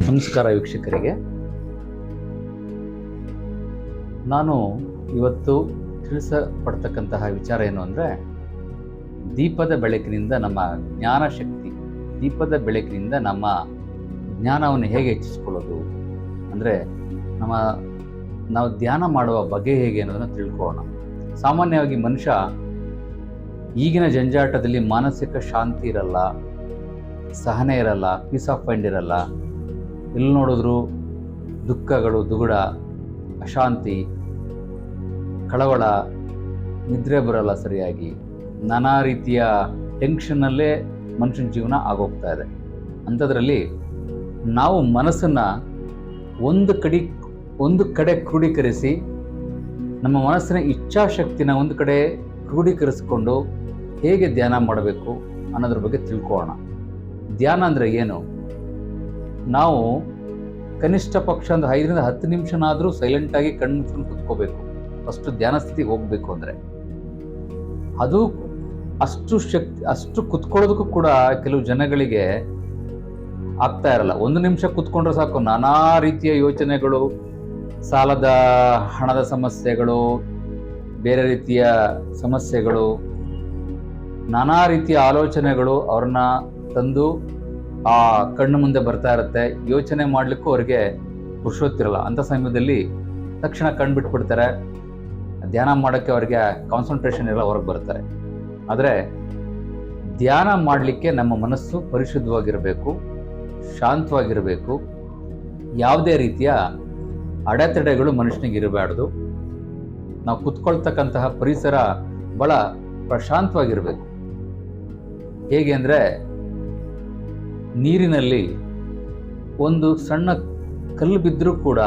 ನಮಸ್ಕಾರ ವೀಕ್ಷಕರಿಗೆ. ನಾನು ಇವತ್ತು ತಿಳಿಸಪಡ್ತಕ್ಕಂತಹ ವಿಚಾರ ಏನು ಅಂದರೆ, ದೀಪದ ಬೆಳಕಿನಿಂದ ನಮ್ಮ ಜ್ಞಾನ ಶಕ್ತಿ, ದೀಪದ ಬೆಳಕಿನಿಂದ ನಮ್ಮ ಜ್ಞಾನವನ್ನು ಹೇಗೆ ಹೆಚ್ಚಿಸ್ಕೊಳ್ಳೋದು, ಅಂದರೆ ನಾವು ಧ್ಯಾನ ಮಾಡುವ ಬಗೆ ಹೇಗೆ ಅನ್ನೋದನ್ನು ತಿಳ್ಕೊಳ್ಳೋಣ. ಸಾಮಾನ್ಯವಾಗಿ ಮನುಷ್ಯ ಈಗಿನ ಜಂಜಾಟದಲ್ಲಿ ಮಾನಸಿಕ ಶಾಂತಿ ಇರಲ್ಲ, ಸಹನೆ ಇರಲ್ಲ, ಪೀಸ್ ಆಫ್ ಮೈಂಡ್ ಇರಲ್ಲ. ಎಲ್ಲಿ ನೋಡಿದ್ರು ದುಃಖಗಳು, ದುಗುಡ, ಅಶಾಂತಿ, ಕಳವಳ, ನಿದ್ರೆ ಬರಲ್ಲ ಸರಿಯಾಗಿ, ನಾನಾ ರೀತಿಯ ಟೆನ್ಷನ್ನಲ್ಲೇ ಮನುಷ್ಯನ ಜೀವನ ಆಗೋಗ್ತಾ ಇದೆ. ಅಂಥದ್ರಲ್ಲಿ ನಾವು ಮನಸ್ಸನ್ನು ಒಂದು ಕಡೆ ಕ್ರೋಢೀಕರಿಸಿ, ನಮ್ಮ ಮನಸ್ಸಿನ ಇಚ್ಛಾಶಕ್ತಿನ ಒಂದು ಕಡೆ ಕ್ರೋಢೀಕರಿಸಿಕೊಂಡು ಹೇಗೆ ಧ್ಯಾನ ಮಾಡಬೇಕು ಅನ್ನೋದ್ರ ಬಗ್ಗೆ ತಿಳ್ಕೊಳ್ಳೋಣ. ಧ್ಯಾನ ಅಂದರೆ ಏನು? ನಾವು ಕನಿಷ್ಠ ಪಕ್ಷ ಒಂದು 5 ರಿಂದ 10 ನಿಮಿಷನಾದರೂ ಸೈಲೆಂಟಾಗಿ ಕಣ್ಣು ಮುಚ್ಕೊಂಡು ಕುತ್ಕೋಬೇಕು. ಫಸ್ಟು ಧ್ಯಾನ ಸ್ಥಿತಿಗೆ ಹೋಗಬೇಕು ಅಂದರೆ ಅದು ಅಷ್ಟು ಕುತ್ಕೊಳ್ಳೋದಕ್ಕೂ ಕೂಡ ಕೆಲವು ಜನಗಳಿಗೆ ಆಗ್ತಾ ಇರಲ್ಲ. 1 ನಿಮಿಷ ಕುತ್ಕೊಂಡ್ರೆ ಸಾಕು, ನಾನಾ ರೀತಿಯ ಯೋಚನೆಗಳು, ಸಾಲದ ಹಣದ ಸಮಸ್ಯೆಗಳು, ಬೇರೆ ರೀತಿಯ ಸಮಸ್ಯೆಗಳು, ನಾನಾ ರೀತಿಯ ಆಲೋಚನೆಗಳು ಅವ್ರನ್ನ ತಂದು ಆ ಕಣ್ಣು ಮುಂದೆ ಬರ್ತಾ ಇರುತ್ತೆ. ಯೋಚನೆ ಮಾಡಲಿಕ್ಕೂ ಅವ್ರಿಗೆ ಪುರುಷೊತ್ತಿರಲ್ಲ. ಅಂಥ ಸಮಯದಲ್ಲಿ ತಕ್ಷಣ ಕಣ್ಣು ಬಿಟ್ಬಿಡ್ತಾರೆ. ಧ್ಯಾನ ಮಾಡೋಕ್ಕೆ ಅವ್ರಿಗೆ ಕಾನ್ಸಂಟ್ರೇಷನ್ ಎಲ್ಲ ಹೊರಗೆ ಬರ್ತಾರೆ. ಆದರೆ ಧ್ಯಾನ ಮಾಡಲಿಕ್ಕೆ ನಮ್ಮ ಮನಸ್ಸು ಪರಿಶುದ್ಧವಾಗಿರಬೇಕು, ಶಾಂತವಾಗಿರಬೇಕು. ಯಾವುದೇ ರೀತಿಯ ಅಡೆತಡೆಗಳು ಮನುಷ್ಯನಿಗೆ ಇರಬಾರ್ದು. ನಾವು ಕುತ್ಕೊಳ್ತಕ್ಕಂತಹ ಪರಿಸರ ಬಹಳ ಪ್ರಶಾಂತವಾಗಿರಬೇಕು. ಹೇಗೆ ಅಂದರೆ, ನೀರಿನಲ್ಲಿ ಒಂದು ಸಣ್ಣ ಕಲ್ಲು ಬಿದ್ದರೂ ಕೂಡ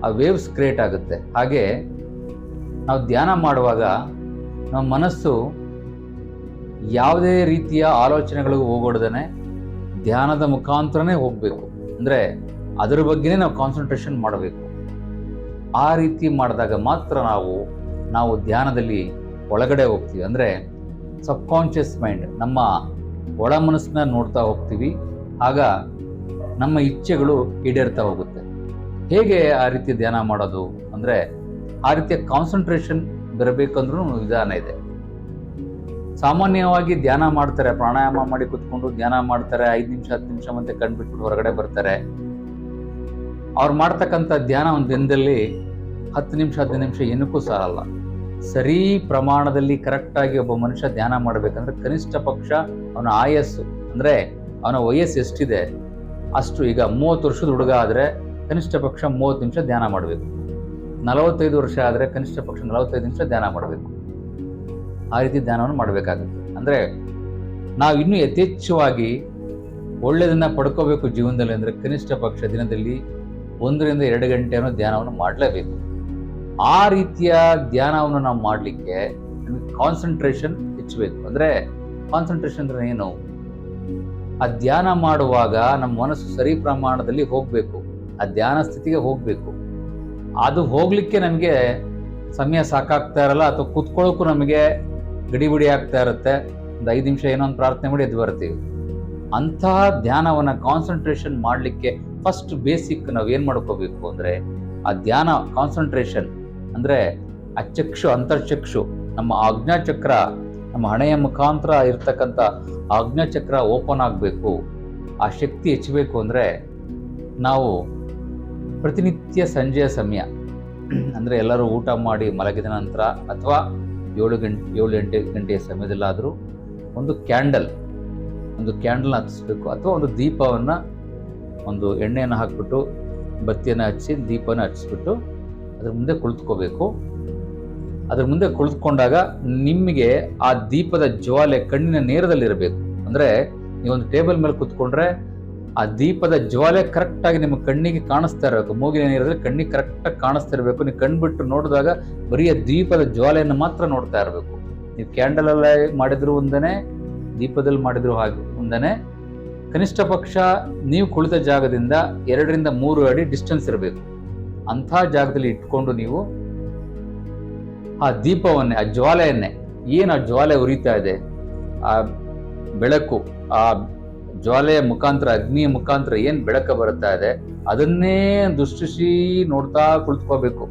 ಆ ವೇವ್ಸ್ ಕ್ರಿಯೇಟ್ ಆಗುತ್ತೆ. ಹಾಗೆ ನಾವು ಧ್ಯಾನ ಮಾಡುವಾಗ ನಮ್ಮ ಮನಸ್ಸು ಯಾವುದೇ ರೀತಿಯ ಆಲೋಚನೆಗಳಿಗೂ ಹೋಗೋಡ್ದೇ ಧ್ಯಾನದ ಮುಖಾಂತರನೇ ಹೋಗಬೇಕು. ಅಂದರೆ ಅದರ ಬಗ್ಗೆನೇ ನಾವು ಕಾನ್ಸಂಟ್ರೇಷನ್ ಮಾಡಬೇಕು. ಆ ರೀತಿ ಮಾಡಿದಾಗ ಮಾತ್ರ ನಾವು ಧ್ಯಾನದಲ್ಲಿ ಒಳಗಡೆ ಹೋಗ್ತೀವಿ. ಅಂದರೆ ಸಬ್ಕಾನ್ಷಿಯಸ್ ಮೈಂಡ್, ನಮ್ಮ ಒಳ ಮನಸ್ಸನ್ನ ನೋಡ್ತಾ ಹೋಗ್ತೀವಿ. ಆಗ ನಮ್ಮ ಇಚ್ಛೆಗಳು ಈಡೇರ್ತಾ ಹೋಗುತ್ತೆ. ಹೇಗೆ ಆ ರೀತಿ ಧ್ಯಾನ ಮಾಡೋದು ಅಂದರೆ, ಆ ರೀತಿಯ ಕಾನ್ಸಂಟ್ರೇಷನ್ ಬರಬೇಕಂದ್ರೂ ವಿಧಾನ ಇದೆ. ಸಾಮಾನ್ಯವಾಗಿ ಧ್ಯಾನ ಮಾಡ್ತಾರೆ, ಪ್ರಾಣಾಯಾಮ ಮಾಡಿ ಕುತ್ಕೊಂಡು ಧ್ಯಾನ ಮಾಡ್ತಾರೆ, 5 ನಿಮಿಷ 10 ನಿಮಿಷ ಮತ್ತೆ ಕಣ್ಬಿಟ್ಬಿಟ್ಟು ಹೊರಗಡೆ ಬರ್ತಾರೆ. ಅವ್ರು ಮಾಡ್ತಕ್ಕಂಥ ಧ್ಯಾನ ಒಂದು ದಿನದಲ್ಲಿ 10 ನಿಮಿಷ 15 ನಿಮಿಷ ಏನಕ್ಕೂ ಸಾಲಲ್ಲ. ಸರಿ ಪ್ರಮಾಣದಲ್ಲಿ ಕರೆಕ್ಟಾಗಿ ಒಬ್ಬ ಮನುಷ್ಯ ಧ್ಯಾನ ಮಾಡಬೇಕಂದ್ರೆ ಕನಿಷ್ಠ ಪಕ್ಷ ಅವನ ಆಯಸ್ಸು, ಅಂದರೆ ಅವನ ವಯಸ್ಸು ಎಷ್ಟಿದೆ ಅಷ್ಟು. ಈಗ 30 ವರ್ಷದ ಹುಡುಗ ಆದರೆ ಕನಿಷ್ಠ ಪಕ್ಷ 30 ನಿಮಿಷ ಧ್ಯಾನ ಮಾಡಬೇಕು. 45 ವರ್ಷ ಆದರೆ ಕನಿಷ್ಠ ಪಕ್ಷ 45 ನಿಮಿಷ ಧ್ಯಾನ ಮಾಡಬೇಕು. ಆ ರೀತಿ ಧ್ಯಾನವನ್ನು ಮಾಡಬೇಕಾಗುತ್ತೆ. ಅಂದರೆ ನಾವು ಇನ್ನೂ ಯಥೇಚ್ಛವಾಗಿ ಒಳ್ಳೆಯದನ್ನು ಪಡ್ಕೋಬೇಕು ಜೀವನದಲ್ಲಿ ಅಂದರೆ ಕನಿಷ್ಠ ಪಕ್ಷ ದಿನದಲ್ಲಿ 1 ರಿಂದ 2 ಗಂಟೆಯನ್ನು ಧ್ಯಾನವನ್ನು ಮಾಡಲೇಬೇಕು. ಆ ರೀತಿಯ ಧ್ಯಾನವನ್ನು ನಾವು ಮಾಡಲಿಕ್ಕೆ ನಮಗೆ ಕಾನ್ಸಂಟ್ರೇಷನ್ ಹೆಚ್ಚಬೇಕು. ಅಂದರೆ ಕಾನ್ಸಂಟ್ರೇಷನ್ ಅಂದರೆ ಏನು? ಆ ಧ್ಯಾನ ಮಾಡುವಾಗ ನಮ್ಮ ಮನಸ್ಸು ಸರಿ ಪ್ರಮಾಣದಲ್ಲಿ ಹೋಗಬೇಕು, ಆ ಧ್ಯಾನ ಸ್ಥಿತಿಗೆ ಹೋಗಬೇಕು. ಅದು ಹೋಗಲಿಕ್ಕೆ ನಮಗೆ ಸಮಯ ಸಾಕಾಗ್ತಾ ಇರಲ್ಲ, ಅಥವಾ ಕೂತ್ಕೊಳ್ಳೋಕ್ಕೂ ನಮಗೆ ಗಡಿಬಿಡಿ ಆಗ್ತಾ ಇರುತ್ತೆ. ಒಂದು 5 ನಿಮಿಷ ಏನೋ ಒಂದು ಪ್ರಾರ್ಥನೆ ಮಾಡಿ ಎದ್ದು ಬರ್ತೀವಿ. ಅಂತಹ ಧ್ಯಾನವನ್ನು ಕಾನ್ಸಂಟ್ರೇಷನ್ ಮಾಡಲಿಕ್ಕೆ ಫಸ್ಟ್ ಬೇಸಿಕ್ ನಾವು ಏನು ಮಾಡ್ಕೋಬೇಕು ಅಂದರೆ, ಆ ಧ್ಯಾನ ಕಾನ್ಸಂಟ್ರೇಷನ್ ಅಂದರೆ ಆ ಅಂತರ್ಚಕ್ಷು, ನಮ್ಮ ಆಜ್ಞಾಚಕ್ರ, ನಮ್ಮ ಹಣೆಯ ಮುಖಾಂತರ ಇರ್ತಕ್ಕಂಥ ಆಜ್ಞಾಚಕ್ರ ಓಪನ್ ಆಗಬೇಕು. ಆ ಶಕ್ತಿ ಹೆಚ್ಚಬೇಕು ಅಂದರೆ ನಾವು ಪ್ರತಿನಿತ್ಯ ಸಂಜೆಯ ಸಮಯ, ಅಂದರೆ ಎಲ್ಲರೂ ಊಟ ಮಾಡಿ ಮಲಗಿದ ನಂತರ ಅಥವಾ 7-8 ಗಂಟೆಯ ಸಮಯದಲ್ಲಾದರೂ ಒಂದು ಕ್ಯಾಂಡಲ್ನ ಹಚ್ಚಿಸ್ಬೇಕು. ಅಥವಾ ಒಂದು ದೀಪವನ್ನು, ಒಂದು ಎಣ್ಣೆಯನ್ನು ಹಾಕಿಬಿಟ್ಟು ಬತ್ತಿಯನ್ನು ಹಚ್ಚಿ ದೀಪನ ಹಚ್ಚಿಸ್ಬಿಟ್ಟು ಅದ್ರ ಮುಂದೆ ಕುಳಿತುಕೋಬೇಕು. ಅದ್ರ ಮುಂದೆ ಕುಳಿತುಕೊಂಡಾಗ ನಿಮಗೆ ಆ ದೀಪದ ಜ್ವಾಲೆ ಕಣ್ಣಿನ ನೇರದಲ್ಲಿರಬೇಕು. ಅಂದರೆ ನೀವೊಂದು ಟೇಬಲ್ ಮೇಲೆ ಕುತ್ಕೊಂಡ್ರೆ ಆ ದೀಪದ ಜ್ವಾಲೆ ಕರೆಕ್ಟಾಗಿ ನಿಮ್ಮ ಕಣ್ಣಿಗೆ ಕಾಣಿಸ್ತಾ ಇರಬೇಕು. ಮೂಗಿನ ನೇರದಲ್ಲಿ ಕಣ್ಣಿಗೆ ಕರೆಕ್ಟಾಗಿ ಕಾಣಿಸ್ತಾ ಇರಬೇಕು. ನೀವು ಕಣ್ಬಿಟ್ಟು ನೋಡಿದಾಗ ಬರೀ ಆ ದೀಪದ ಜ್ವಾಲೆಯನ್ನು ಮಾತ್ರ ನೋಡ್ತಾ ಇರಬೇಕು. ನೀವು ಕ್ಯಾಂಡಲಲ್ಲಿ ಮಾಡಿದ್ರು ಒಂದನೇ, ದೀಪದಲ್ಲಿ ಮಾಡಿದ್ರು ಹಾಗೆ ಒಂದನೇ. ಕನಿಷ್ಠ ಪಕ್ಷ ನೀವು ಕುಳಿತ ಜಾಗದಿಂದ 2 ರಿಂದ 3 ಅಡಿ ಡಿಸ್ಟೆನ್ಸ್ ಇರಬೇಕು. ಅಂಥ ಜಾಗದಲ್ಲಿ ಇಟ್ಕೊಂಡು ನೀವು ಆ ದೀಪವನ್ನೇ, ಆ ಜ್ವಾಲೆಯನ್ನೇ, ಏನು ಆ ಜ್ವಾಲೆ ಉರಿತಾ ಇದೆ, ಆ ಬೆಳಕು, ಆ ಜ್ವಾಲೆಯ ಮುಖಾಂತರ, ಅಗ್ನಿಯ ಮುಖಾಂತರ ಏನ್ ಬೆಳಕ ಬರ್ತಾ ಇದೆ ಅದನ್ನೇ ದೃಷ್ಟಿಸಿ ನೋಡ್ತಾ ಕುಳಿತುಕೋಬೇಕು.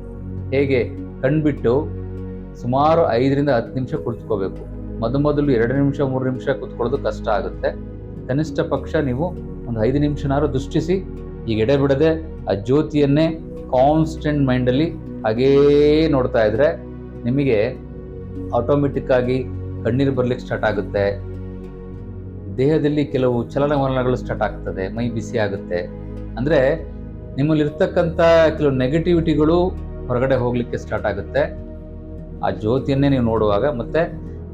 ಹೇಗೆ? ಕಣ್ಬಿಟ್ಟು ಸುಮಾರು 5ರಿಂದ 10 ನಿಮಿಷ ಕುಳಿತುಕೋಬೇಕು. ಮೊದಲು 2 ನಿಮಿಷ 3 ನಿಮಿಷ ಕುತ್ಕೊಳ್ಳೋದು ಕಷ್ಟ ಆಗುತ್ತೆ. ಕನಿಷ್ಠ ಪಕ್ಷ ನೀವು ಒಂದು 5 ನಿಮಿಷನಾದ್ರು ದೃಷ್ಟಿಸಿ ಈಗ ಎಡೆಬಿಡದೆ ಆ ಜ್ಯೋತಿಯನ್ನೇ ಕಾನ್ಸ್ಟೆಂಟ್ ಮೈಂಡಲ್ಲಿ ಹಾಗೇ ನೋಡ್ತಾ ಇದ್ರೆ ನಿಮಗೆ ಆಟೋಮೆಟಿಕ್ ಆಗಿ ಕಣ್ಣೀರು ಬರ್ಲಿಕ್ಕೆ ಸ್ಟಾರ್ಟ್ ಆಗುತ್ತೆ. ದೇಹದಲ್ಲಿ ಕೆಲವು ಚಲನವಲನಗಳು ಸ್ಟಾರ್ಟ್ ಆಗ್ತದೆ, ಮೈ ಬಿಸಿ ಆಗುತ್ತೆ. ಅಂದರೆ ನಿಮ್ಮಲ್ಲಿರ್ತಕ್ಕಂಥ ಕೆಲವು ನೆಗೆಟಿವಿಟಿಗಳು ಹೊರಗಡೆ ಹೋಗ್ಲಿಕ್ಕೆ ಸ್ಟಾರ್ಟ್ ಆಗುತ್ತೆ ಆ ಜ್ಯೋತಿಯನ್ನೇ ನೀವು ನೋಡುವಾಗ. ಮತ್ತೆ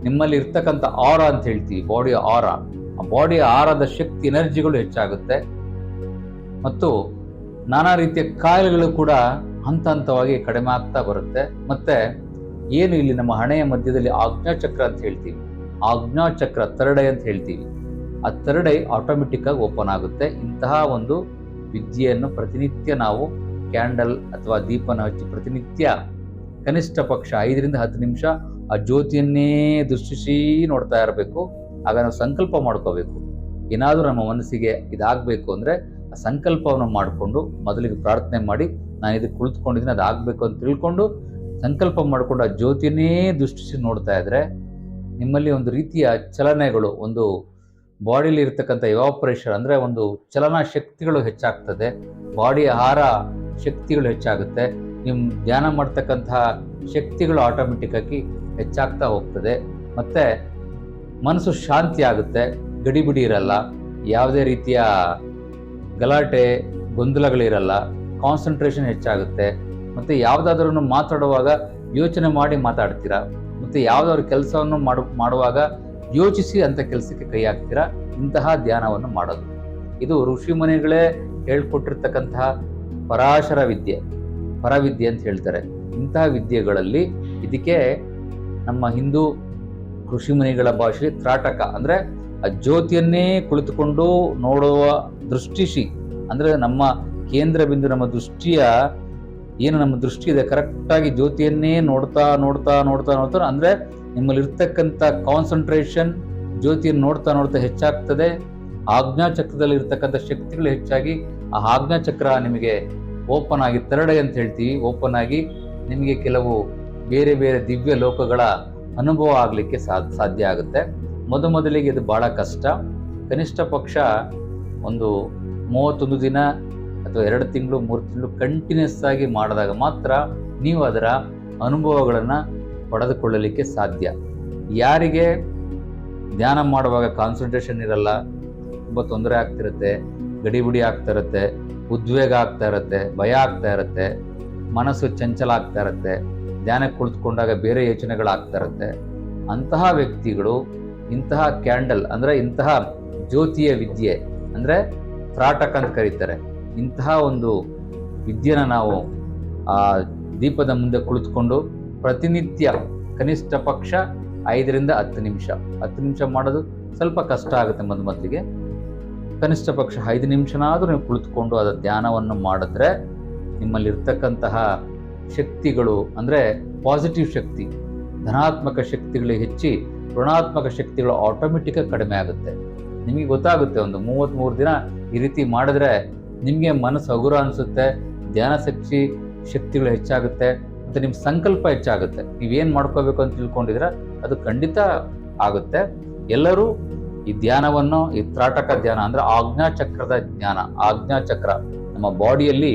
ನಿಮ್ಮಲ್ಲಿ ಇರ್ತಕ್ಕಂಥ ಆರಾ ಅಂತ ಹೇಳ್ತೀವಿ, ಬಾಡಿಯ ಆರಾ, ಆ ಬಾಡಿಯ ಆರಾದ ಶಕ್ತಿ, ಎನರ್ಜಿಗಳು ಹೆಚ್ಚಾಗುತ್ತೆ. ಮತ್ತು ನಾನಾ ರೀತಿಯ ಕಾಯಿಲೆಗಳು ಕೂಡ ಹಂತ ಹಂತವಾಗಿ ಕಡಿಮೆ ಆಗ್ತಾ ಬರುತ್ತೆ. ಮತ್ತೆ ಏನು ಇಲ್ಲಿ ನಮ್ಮ ಹಣೆಯ ಮಧ್ಯದಲ್ಲಿ ಆಜ್ಞಾಚಕ್ರ ಅಂತ ಹೇಳ್ತೀವಿ, ಆಜ್ಞಾಚಕ್ರ ಥರ್ಡ್ ಐ ಅಂತ ಹೇಳ್ತೀವಿ, ಆ ಥರ್ಡ್ ಐ ಆಟೋಮೆಟಿಕ್ ಆಗಿ ಓಪನ್ ಆಗುತ್ತೆ. ಇಂತಹ ಒಂದು ವಿದ್ಯೆಯನ್ನು ಪ್ರತಿನಿತ್ಯ ನಾವು ಕ್ಯಾಂಡಲ್ ಅಥವಾ ದೀಪನ ಹಚ್ಚಿ ಪ್ರತಿನಿತ್ಯ ಕನಿಷ್ಠ ಪಕ್ಷ 5ರಿಂದ 10 ನಿಮಿಷ ಆ ಜ್ಯೋತಿಯನ್ನೇ ದೃಷ್ಟಿಸಿ ನೋಡ್ತಾ ಇರಬೇಕು. ಆಗ ನಾವು ಸಂಕಲ್ಪ ಮಾಡ್ಕೋಬೇಕು. ಏನಾದರೂ ನಮ್ಮ ಮನಸ್ಸಿಗೆ ಇದಾಗಬೇಕು ಅಂದರೆ ಆ ಸಂಕಲ್ಪವನ್ನು ಮಾಡಿಕೊಂಡು ಮೊದಲಿಗೆ ಪ್ರಾರ್ಥನೆ ಮಾಡಿ, ನಾನು ಇದಕ್ಕೆ ಕುಳಿತುಕೊಂಡಿದ್ದೀನಿ, ಅದಾಗಬೇಕು ಅಂತ ತಿಳ್ಕೊಂಡು ಸಂಕಲ್ಪ ಮಾಡಿಕೊಂಡು ಆ ಜ್ಯೋತಿಯನ್ನೇ ದೃಷ್ಟಿಸಿ ನೋಡ್ತಾ ಇದ್ರೆ ನಿಮ್ಮಲ್ಲಿ ಒಂದು ರೀತಿಯ ಚಲನೆಗಳು, ಒಂದು ಬಾಡಿಲಿ ಇರ್ತಕ್ಕಂಥ ಎವಾಪರೇಷನ್ ಅಂದರೆ ಒಂದು ಚಲನಾ ಶಕ್ತಿಗಳು ಹೆಚ್ಚಾಗ್ತದೆ, ಬಾಡಿಯ ಆಹಾರ ಶಕ್ತಿಗಳು ಹೆಚ್ಚಾಗುತ್ತೆ, ನಿಮ್ಮ ಧ್ಯಾನ ಮಾಡ್ತಕ್ಕಂತಹ ಶಕ್ತಿಗಳು ಆಟೋಮೆಟಿಕ್ ಆಗಿ ಹೆಚ್ಚಾಗ್ತಾ ಹೋಗ್ತದೆ. ಮತ್ತು ಮನಸ್ಸು ಶಾಂತಿ ಆಗುತ್ತೆ, ಗಡಿಬಿಡಿ ಇರಲ್ಲ, ಯಾವುದೇ ರೀತಿಯ ಗಲಾಟೆ ಗೊಂದಲಗಳಿರಲ್ಲ, ಕಾನ್ಸಂಟ್ರೇಷನ್ ಹೆಚ್ಚಾಗುತ್ತೆ. ಮತ್ತು ಯಾವುದಾದ್ರೂ ಮಾತಾಡುವಾಗ ಯೋಚನೆ ಮಾಡಿ ಮಾತಾಡ್ತೀರಾ, ಮತ್ತು ಯಾವುದಾದ್ರು ಕೆಲಸವನ್ನು ಮಾಡುವಾಗ ಯೋಚಿಸಿ ಅಂಥ ಕೆಲಸಕ್ಕೆ ಕೈ ಹಾಕ್ತೀರಾ. ಇಂತಹ ಧ್ಯಾನವನ್ನು ಮಾಡೋದು ಇದು ಋಷಿಮುನಿಗಳೇ ಹೇಳ್ಕೊಟ್ಟಿರ್ತಕ್ಕಂತಹ ಪರಾಶರ ವಿದ್ಯೆ, ಪರವಿದ್ಯೆ ಅಂತ ಹೇಳ್ತಾರೆ. ಇಂತಹ ವಿದ್ಯೆಗಳಲ್ಲಿ ಇದಕ್ಕೆ ನಮ್ಮ ಹಿಂದೂ ಋಷಿಮುನಿಗಳ ಭಾಷೆಯಲ್ಲಿ ತ್ರಾಟಕ ಅಂದರೆ ಆ ಜ್ಯೋತಿಯನ್ನೇ ಕುಳಿತುಕೊಂಡು ನೋಡುವ ದೃಷ್ಟಿಸಿ, ಅಂದರೆ ನಮ್ಮ ಕೇಂದ್ರ ಬಿಂದು, ನಮ್ಮ ದೃಷ್ಟಿಯ ಏನು ನಮ್ಮ ದೃಷ್ಟಿ ಇದೆ ಕರೆಕ್ಟಾಗಿ ಜ್ಯೋತಿಯನ್ನೇ ನೋಡ್ತಾ ನೋಡ್ತಾ ನೋಡ್ತಾ ನೋಡ್ತಾ ಅಂದರೆ ನಿಮ್ಮಲ್ಲಿರ್ತಕ್ಕಂಥ ಕಾನ್ಸಂಟ್ರೇಷನ್ ಜ್ಯೋತಿಯನ್ನು ನೋಡ್ತಾ ನೋಡ್ತಾ ಹೆಚ್ಚಾಗ್ತದೆ. ಆಜ್ಞಾಚಕ್ರದಲ್ಲಿ ಇರ್ತಕ್ಕಂಥ ಶಕ್ತಿಗಳು ಹೆಚ್ಚಾಗಿ ಆ ಆಜ್ಞಾಚಕ್ರ ನಿಮಗೆ ಓಪನ್ ಆಗಿ, ಥರ್ಡ್ ಐ ಅಂತ ಹೇಳ್ತೀವಿ, ಓಪನ್ ಆಗಿ ನಿಮಗೆ ಕೆಲವು ಬೇರೆ ಬೇರೆ ದಿವ್ಯ ಲೋಕಗಳ ಅನುಭವ ಆಗಲಿಕ್ಕೆ ಸಾಧ್ಯ ಆಗುತ್ತೆ. ಮೊದಲಿಗೆ ಇದು ಭಾಳ ಕಷ್ಟ. ಕನಿಷ್ಠ ಪಕ್ಷ ಒಂದು 31 ದಿನ ಅಥವಾ 2 ತಿಂಗಳು 3 ತಿಂಗಳು ಕಂಟಿನ್ಯೂಸ್ ಆಗಿ ಮಾಡಿದಾಗ ಮಾತ್ರ ನೀವು ಅದರ ಅನುಭವಗಳನ್ನು ಪಡೆದುಕೊಳ್ಳಲಿಕ್ಕೆ ಸಾಧ್ಯ. ಯಾರಿಗೆ ಧ್ಯಾನ ಮಾಡುವಾಗ ಕಾನ್ಸಂಟ್ರೇಷನ್ ಇರಲ್ಲ, ತುಂಬ ತೊಂದರೆ ಆಗ್ತಿರುತ್ತೆ, ಗಡಿಬಿಡಿ ಆಗ್ತಾ ಇರುತ್ತೆ, ಉದ್ವೇಗ ಆಗ್ತಾ ಇರುತ್ತೆ, ಭಯ ಆಗ್ತಾ ಇರುತ್ತೆ, ಮನಸ್ಸು ಚಂಚಲ ಆಗ್ತಾ ಇರುತ್ತೆ, ಧ್ಯಾನಕ್ಕೆ ಕುಳಿತುಕೊಂಡಾಗ ಬೇರೆ ಯೋಚನೆಗಳಾಗ್ತಾ ಇರುತ್ತೆ, ಅಂತಹ ವ್ಯಕ್ತಿಗಳು ಇಂತಹ ಕ್ಯಾಂಡಲ್ ಅಂದರೆ ಇಂತಹ ಜ್ಯೋತಿಯ ವಿದ್ಯೆ ಅಂದರೆ ತ್ರಾಟಕ ಅಂತ ಕರೀತಾರೆ, ಇಂತಹ ಒಂದು ವಿದ್ಯೆನ ನಾವು ಆ ದೀಪದ ಮುಂದೆ ಕುಳಿತುಕೊಂಡು ಪ್ರತಿನಿತ್ಯ ಕನಿಷ್ಠ ಪಕ್ಷ 5ರಿಂದ 10 ನಿಮಿಷ, 10 ನಿಮಿಷ ಮಾಡೋದು ಸ್ವಲ್ಪ ಕಷ್ಟ ಆಗುತ್ತೆ ಮೊದಲಿಗೆ. ಕನಿಷ್ಠ ಪಕ್ಷ 5 ನಿಮಿಷನಾದರೂ ನೀವು ಕುಳಿತುಕೊಂಡು ಅದರ ಧ್ಯಾನವನ್ನು ಮಾಡಿದ್ರೆ ನಿಮ್ಮಲ್ಲಿರ್ತಕ್ಕಂತಹ ಶಕ್ತಿಗಳು ಅಂದರೆ ಪಾಸಿಟಿವ್ ಶಕ್ತಿ, ಧನಾತ್ಮಕ ಶಕ್ತಿಗಳು ಹೆಚ್ಚಿ ಋಣಾತ್ಮಕ ಶಕ್ತಿಗಳು ಆಟೋಮೆಟಿಕ್ಕಾಗಿ ಕಡಿಮೆ ಆಗುತ್ತೆ. ನಿಮಗೆ ಗೊತ್ತಾಗುತ್ತೆ, ಒಂದು 33 ದಿನ ಈ ರೀತಿ ಮಾಡಿದ್ರೆ ನಿಮಗೆ ಮನಸ್ಸು ಹಗುರ ಅನಿಸುತ್ತೆ, ಧ್ಯಾನ ಶಕ್ತಿಗಳು ಹೆಚ್ಚಾಗುತ್ತೆ, ಮತ್ತು ನಿಮ್ಮ ಸಂಕಲ್ಪ ಹೆಚ್ಚಾಗುತ್ತೆ. ನೀವೇನು ಮಾಡ್ಕೋಬೇಕು ಅಂತ ತಿಳ್ಕೊಂಡಿದ್ರೆ ಅದು ಖಂಡಿತ ಆಗುತ್ತೆ. ಎಲ್ಲರೂ ಈ ಧ್ಯಾನವನ್ನು, ಈ ತ್ರಾಟಕ ಧ್ಯಾನ ಅಂದರೆ ಆಜ್ಞಾಚಕ್ರದ ಜ್ಞಾನ, ಆಜ್ಞಾಚಕ್ರ ನಮ್ಮ ಬಾಡಿಯಲ್ಲಿ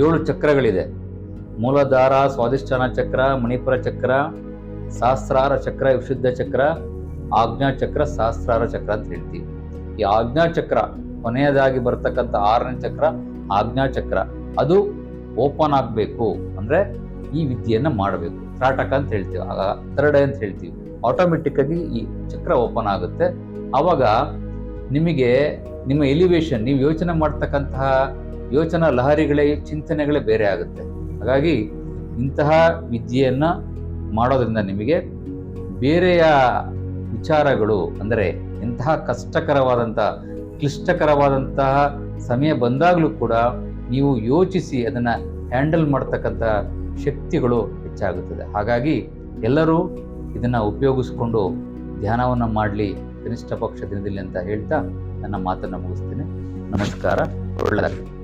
7 ಚಕ್ರಗಳಿದೆ. ಮೂಲಾಧಾರ, ಸ್ವಾಧಿಷ್ಠಾನ ಚಕ್ರ, ಮಣಿಪುರ ಚಕ್ರ, ಸಹಸ್ರಾರ ಚಕ್ರ, ವಿಶುದ್ಧ ಚಕ್ರ, ಆಜ್ಞಾಚಕ್ರ, ಸಹಸ್ರಾರ ಚಕ್ರ ಅಂತ ಹೇಳ್ತೀವಿ. ಈ ಆಜ್ಞಾಚಕ್ರ ಕೊನೆಯದಾಗಿ ಬರ್ತಕ್ಕಂಥ 6ನೇ ಚಕ್ರ ಆಜ್ಞಾಚಕ್ರ, ಅದು ಓಪನ್ ಆಗಬೇಕು ಅಂದರೆ ಈ ವಿದ್ಯೆಯನ್ನು ಮಾಡಬೇಕು. ತ್ರಾಟಕ ಅಂತ ಹೇಳ್ತೀವಿ, ಥರ್ಡ್ ಐ ಅಂತ ಹೇಳ್ತೀವಿ. ಆಟೋಮೆಟಿಕ್ ಆಗಿ ಈ ಚಕ್ರ ಓಪನ್ ಆಗುತ್ತೆ. ಆವಾಗ ನಿಮಗೆ ನಿಮ್ಮ ಎಲಿವೇಶನ್, ನೀವು ಯೋಚನೆ ಮಾಡ್ತಕ್ಕಂತಹ ಯೋಚನಾ ಲಹರಿಗಳೇ, ಚಿಂತನೆಗಳೇ ಬೇರೆ ಆಗುತ್ತೆ. ಹಾಗಾಗಿ ಇಂತಹ ವಿದ್ಯೆಯನ್ನು ಮಾಡೋದ್ರಿಂದ ನಿಮಗೆ ಬೇರೆಯ ವಿಚಾರಗಳು ಅಂದರೆ ಇಂತಹ ಕಷ್ಟಕರವಾದಂತಹ ಕ್ಲಿಷ್ಟಕರವಾದಂತಹ ಸಮಯ ಬಂದಾಗಲೂ ಕೂಡ ನೀವು ಯೋಚಿಸಿ ಅದನ್ನು ಹ್ಯಾಂಡಲ್ ಮಾಡ್ತಕ್ಕಂಥ ಶಕ್ತಿಗಳು ಹೆಚ್ಚಾಗುತ್ತದೆ. ಹಾಗಾಗಿ ಎಲ್ಲರೂ ಇದನ್ನು ಉಪಯೋಗಿಸ್ಕೊಂಡು ಧ್ಯಾನವನ್ನು ಮಾಡಲಿ ಕನಿಷ್ಠ ಪಕ್ಷ ದಿನದಲ್ಲಿ ಅಂತ ಹೇಳ್ತಾ ನನ್ನ ಮಾತನ್ನು ಮುಗಿಸ್ತೀನಿ. ನಮಸ್ಕಾರ. ಒಳ್ಳೆಯದಾಗಲಿ.